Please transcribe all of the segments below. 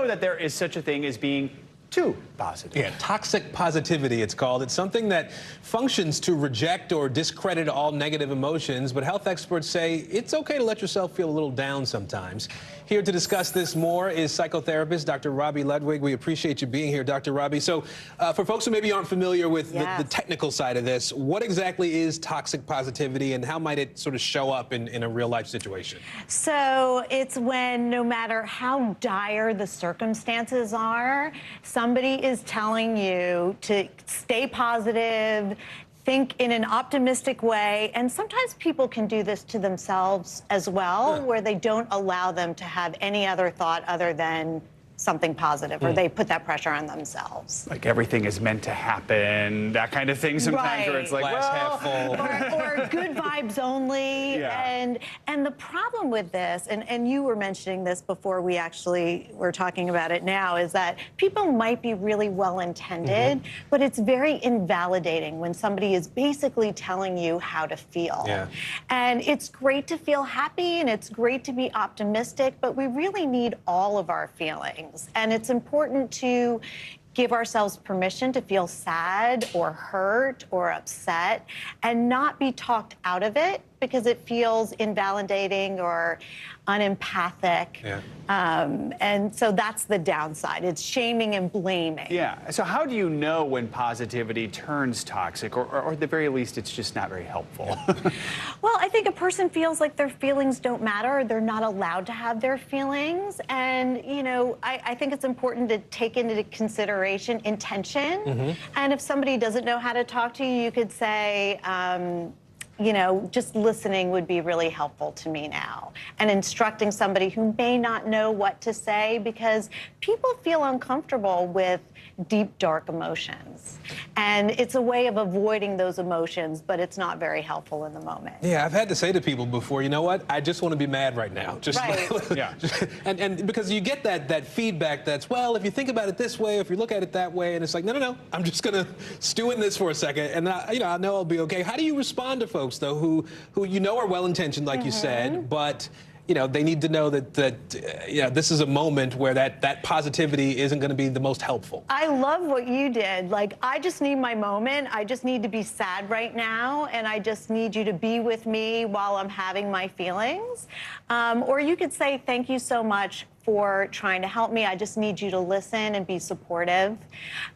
know that there is such a thing as being too positive. Yeah, toxic positivity, it's called. It's something that functions to reject or discredit all negative emotions, but health experts say it's okay to let yourself feel a little down sometimes. Here to discuss this more is psychotherapist Dr. Robi Ludwig. We appreciate you being here, Dr. Robi. So for folks who maybe aren't familiar with the technical side of this, what exactly is toxic positivity and how might it sort of show up in a real life situation? So it's when no matter how dire the circumstances are, somebody is telling you to stay positive, think in an optimistic way, and sometimes people can do this to themselves as well, where they don't allow them to have any other thought other than something positive, or they put that pressure on themselves. Like everything is meant to happen, that kind of thing sometimes, where it's like, glass half full. Or good vibes only. Yeah. And the problem with this, and you were mentioning this before we actually were talking about it now, is that people might be really well-intended, but it's very invalidating when somebody is basically telling you how to feel. Yeah. And it's great to feel happy and it's great to be optimistic, but we really need all of our feelings. And it's important to give ourselves permission to feel sad or hurt or upset and not be talked out of it because it feels invalidating or unempathic. Yeah. And so that's the downside. It's shaming and blaming. Yeah. So how do you know when positivity turns toxic, or at the very least, it's just not very helpful? Well, I think a person feels like their feelings don't matter, or they're not allowed to have their feelings. And, you know, I think it's important to take into consideration intention. And if somebody doesn't know how to talk to you, you could say, you know, just listening would be really helpful to me now. And instructing somebody who may not know what to say, because people feel uncomfortable with deep, dark emotions. And it's a way of avoiding those emotions, but it's not very helpful in the moment. Yeah, I've had to say to people before, you know what, I just want to be mad right now. Just Yeah. And because you get that feedback that's, well, if you think about it this way, if you look at it that way, and it's like, no, I'm just going to stew in this for a second, and I know I'll be okay. How do you respond to folks, though, who you know are well-intentioned, like you said, but you know, they need to know that this is a moment where that positivity isn't going to be the most helpful. I love what you did. Like, I just need my moment. I just need to be sad right now, and I just need you to be with me while I'm having my feelings. Or you could say, thank you so much for trying to help me. I just need you to listen and be supportive.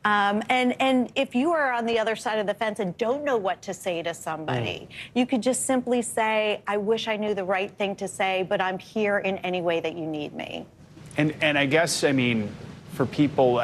And if you are on the other side of the fence and don't know what to say to somebody, you could just simply say, I wish I knew the right thing to say, but I'm here in any way that you need me. And I guess, I mean, for people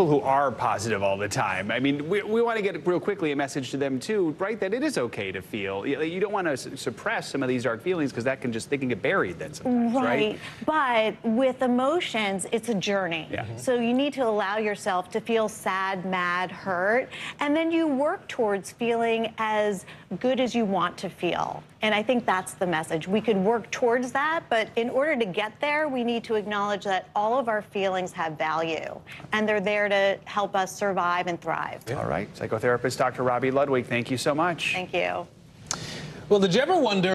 who are positive all the time, I mean, we want to get real quickly a message to them too, right? That it is okay to feel. You don't want to suppress some of these dark feelings because that they can get buried then sometimes, right? But with emotions, it's a journey. Yeah. So you need to allow yourself to feel sad, mad, hurt, and then you work towards feeling as good as you want to feel. And I think that's the message. We could work towards that, but in order to get there, we need to acknowledge that all of our feelings have value, and they're there to help us survive and thrive. All right. Psychotherapist Dr. Robi Ludwig, thank you so much. Thank you. Well, did you ever wonder